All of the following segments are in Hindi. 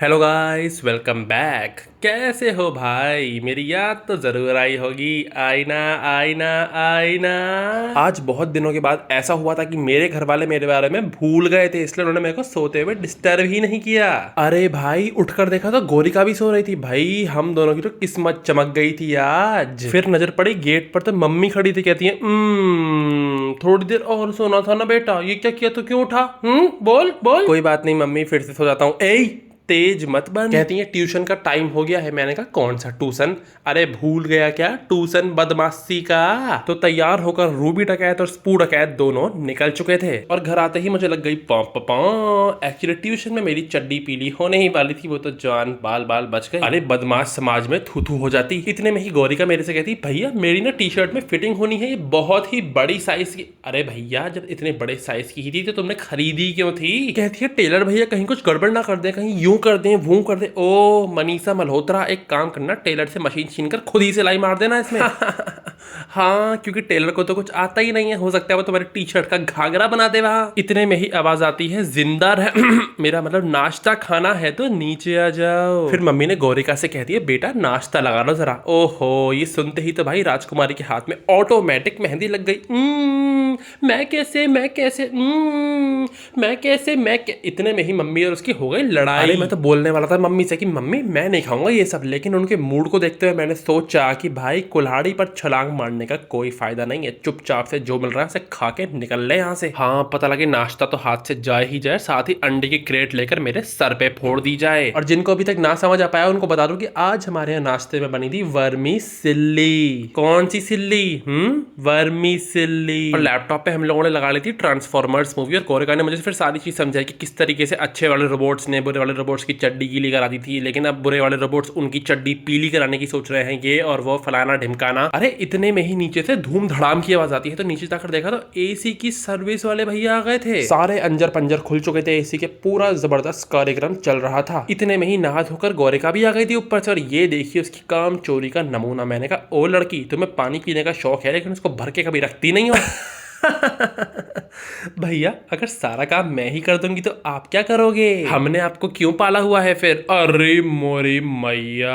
Hello guys, welcome back. कैसे हो भाई? मेरी याद तो जरूर आई होगी। आईना आईना आईना। आज बहुत दिनों के बाद ऐसा हुआ था कि मेरे घर वाले मेरे बारे में भूल गए थे, इसलिए उन्होंने मेरे को सोते हुए डिस्टर्ब ही नहीं किया। अरे भाई, उठकर देखा तो गोरिका भी सो रही थी। भाई हम दोनों की तो किस्मत चमक गई थी आज। फिर नजर पड़ी गेट पर तो मम्मी खड़ी थी, कहती है थोड़ी देर और सोना था ना बेटा, ये क्या किया, तो क्यों उठा? बोल बोल। कोई बात नहीं मम्मी, फिर से सो जाता हूँ। ए तेज मत बन। कहती है ट्यूशन का टाइम हो गया है। मैंने कहा कौन सा ट्यूशन? अरे भूल गया क्या? ट्यूशन बदमाशी का। तो तैयार होकर रूबी डकैत और स्पू डकैत दोनों निकल चुके थे और घर आते ही मुझे लग गई पॉ। एक्चुअली ट्यूशन में मेरी चड्डी पीली होने ही वाली थी, वो तो जान बाल बाल बच गई। अरे बदमाश समाज में थू थू हो जाती। इतने में ही गौरिका मेरे से कहती, भैया मेरी ना टी शर्ट में फिटिंग होनी है, ये बहुत ही बड़ी साइज की। अरे भैया जब इतने बड़े साइज की ही थी तो तुमने खरीदी क्यों थी? कहती है टेलर भैया कहीं कुछ गड़बड़ ना कर दे, कहीं यूं कर दे वो कर दे। ओ मनीषा मल्होत्रा, एक काम करना, टेलर से मशीन छीन कर खुद ही सिलाई मार देना इसमें। हाँ, क्योंकि टेलर को तो कुछ आता ही नहीं है, हो सकता है वो तुम्हारी टी शर्ट का घाघरा बना दे वहां। इतने में ही आवाज आती है, जिंदा रह मेरा मतलब नाश्ता खाना है तो नीचे आ जाओ। फिर मम्मी ने गौरिका से कहती है, बेटा नाश्ता लगा लो जरा। ओहो, ये सुनते ही तो भाई राजकुमारी के हाथ में ऑटोमेटिक मेहंदी लग गई। मैं कैसे मैं कैसे मैं कैसे इतने में ही मम्मी और उसकी हो गई लड़ाई। अरे मैं तो बोलने वाला था मम्मी से कि मम्मी मैं नहीं खाऊंगा ये सब, लेकिन उनके मूड को देखते हुए मैंने सोचा कि भाई कुल्हाड़ी पर छलांग मारने का कोई फायदा नहीं है, चुपचाप से जो मिल रहा है उसे खा के निकल ले यहाँ से। हाँ, पता लगे नाश्ता तो हाथ से जाए ही जाए, साथ ही अंडे की क्रेट लेकर मेरे सर पे फोड़ दी जाए। और जिनको अभी तक ना समझ आ पाया उनको बता दूं कि आज हमारे यहाँ नाश्ते में बनी थी वर्मी सिल्ली। कौन सी सिल्ली? वर्मी सिल्ली। और लैपटॉप पे हम लोगों ने लगा ली थी ट्रांसफॉर्मर्स मूवी, और गौरिका ने मुझे फिर सारी चीज समझाई कि किस तरीके से अच्छे वाले रोबोट्स ने बुरे वाले रोबोट्स की चड्डी गीली करा दी थी, लेकिन अब बुरे वाले रोबोट्स उनकी चड्डी पीली कराने की सोच रहे हैं, ये और वो फलाना ढिमकाना। अरे इतने में ही नीचे से धूम धड़ाम की आवाज आती है, तो नीचे जाकर देखा तो एसी की सर्विस वाले भैया आ गए थे। सारे अंजर पंजर खुल चुके थे एसी के, पूरा जबरदस्त कार्यक्रम चल रहा था। इतने में ही नहा धोकर गौरिका भी आ गई थी ऊपर से, और ये देखिए उसकी काम चोरी का नमूना। मैंने कहा ओ लड़की, तुम्हें पानी पीने का शौक है लेकिन उसको भर के कभी रखती नहीं हो। भैया अगर सारा काम मैं ही कर दूंगी तो आप क्या करोगे? हमने आपको क्यों पाला हुआ है फिर? अरे मोरी मैया,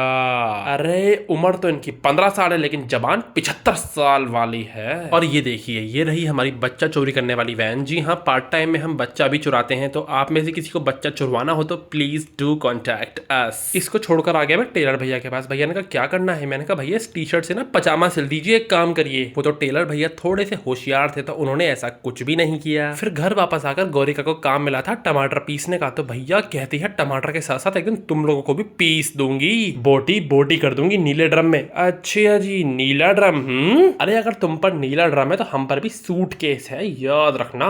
अरे उम्र तो इनकी 15 साल है लेकिन जबान 75 साल वाली है। और ये देखिए, ये रही हमारी बच्चा चोरी करने वाली वैन। जी हाँ, पार्ट टाइम में हम बच्चा भी चुराते हैं, तो आप में से किसी को बच्चा चुरवाना हो तो प्लीज डू कॉन्टैक्ट अस। इसको छोड़कर आ गया मैं टेलर भैया के पास। भैया ने कहा क्या करना है? मैंने कहा भैया इस टी शर्ट से ना पजामा सिल दीजिए, एक काम करिए। वो तो टेलर भैया थोड़े से होशियार थे, तो उन्होंने ऐसा कुछ भी नहीं किया। फिर घर वापस आकर गौरिका को काम मिला था टमाटर पीसने का, तो भैया कहती है टमाटर के साथ साथ एक दिन तुम लोगों को भी पीस दूंगी, बोटी बोटी कर दूंगी नीले ड्रम में। अच्छा जी, नीला ड्रम? अरे अगर तुम पर नीला ड्रम है तो हम पर भी सूटकेस है, याद रखना।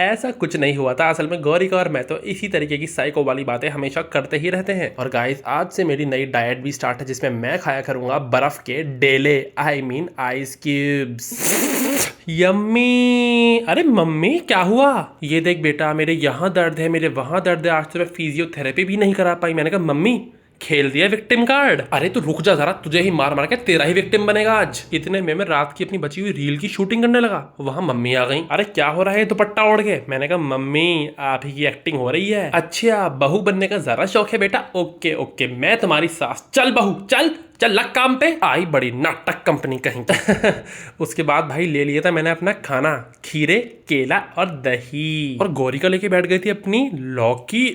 ऐसा कुछ नहीं हुआ था, असल में गौरिका और मैं तो इसी तरीके की साइको वाली बातें हमेशा करते ही रहते हैं। और गाइस आज से मेरी नई डाइट भी स्टार्ट है, जिसमें मैं खाया करूंगा बर्फ के डेले, I mean ice cubes. Yummy. अरे मम्मी क्या हुआ? ये देख बेटा, मेरे यहाँ दर्द है, मेरे वहां दर्द है, आज तो मैं फिजियोथेरेपी भी नहीं करा पाई। मैंने कहा मम्मी खेल दिया विक्टिम कार्ड। अरे तू रुक जा जरा, तुझे ही मार मार के तेरा ही विक्टिम बनेगा आज। इतने में मैं रात की अपनी बची हुई रील की शूटिंग करने लगा, वहां मम्मी आ गई। अरे क्या हो रहा है दुपट्टा ओढ़ के? मैंने कहा मम्मी आप ही की एक्टिंग हो रही है। अच्छा बहू बनने का जरा शौक है बेटा? ओके ओके, मैं तुम्हारी सास। चल बहू चल चल, लग काम पे। आई बड़ी नाटक कंपनी कहीं। उसके बाद भाई ले लिया था मैंने अपना खाना, खीरे केला और दही, और गौरिका लेके बैठ गई थी अपनी लौकी।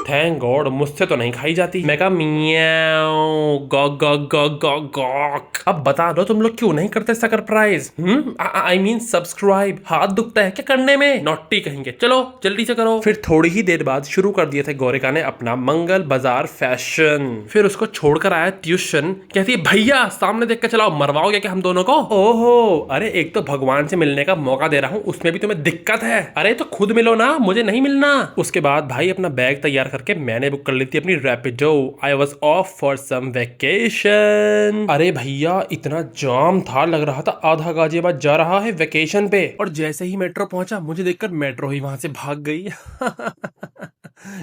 थैंक गॉड मुझसे तो नहीं खाई जाती। मैं कहा Miao Gogh Gogh Gogh Gogh Gogh. अब बता दो तुम लोग क्यों नहीं करते सरप्राइज? I mean subscribe. हाथ दुखता है क्या करने में? नॉटी कहेंगे, चलो जल्दी से करो। फिर थोड़ी ही देर बाद शुरू कर दिए थे गौरिका ने अपना मंगल बाजार फैशन। फिर उसको छोड़कर आया ट्यूशन। कहती है भैया सामने देख के चलाओ, मरवाओगे क्या हम दोनों को? ओहो, अरे एक तो भगवान से मिलने का मौका दे रहा हूँ, उसमें भी तुम्हें दिक्कत है। अरे तो खुद मिलो ना, मुझे नहीं मिलना। उसके बाद भाई अपना बैग तैयार करके मैंने बुक कर ली थी अपनी Rapido. I was off for some vacation. अरे भैया इतना जाम था, लग रहा था आधा गाजियाबाद जा रहा है वेकेशन पे। और जैसे ही मेट्रो पहुंचा, मुझे देखकर मेट्रो ही वहां से भाग गई।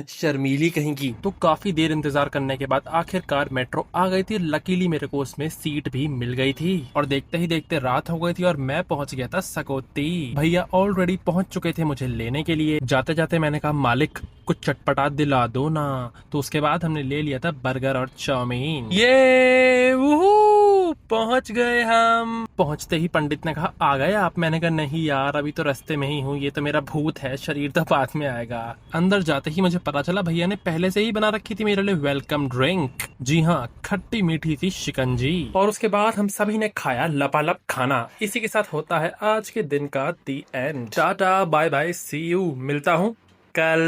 शर्मीली कहीं की। तो काफी देर इंतजार करने के बाद आखिरकार मेट्रो आ गई थी। लकीली मेरे को उसमें सीट भी मिल गई थी और देखते ही देखते रात हो गई थी और मैं पहुंच गया था सकौती। भैया ऑलरेडी पहुंच चुके थे मुझे लेने के लिए। जाते जाते मैंने कहा मालिक कुछ चटपटा दिला दो ना। तो उसके बाद हमने ले लिया था बर्गर और चाउमीन। ये पहुंच गए हम। पहुंचते ही पंडित ने कहा आ गए आप। मैंने कहा नहीं यार अभी तो रास्ते में ही हूँ, ये तो मेरा भूत है, शरीर तो बाद में आएगा। अंदर जाते ही मुझे पता चला भैया ने पहले से ही बना रखी थी मेरे लिए वेलकम ड्रिंक। जी हाँ, खट्टी मीठी सी शिकंजी। और उसके बाद हम सभी ने खाया लपालप खाना। इसी के साथ होता है आज के दिन का the end. Tata bye bye see you, मिलता हूँ कल।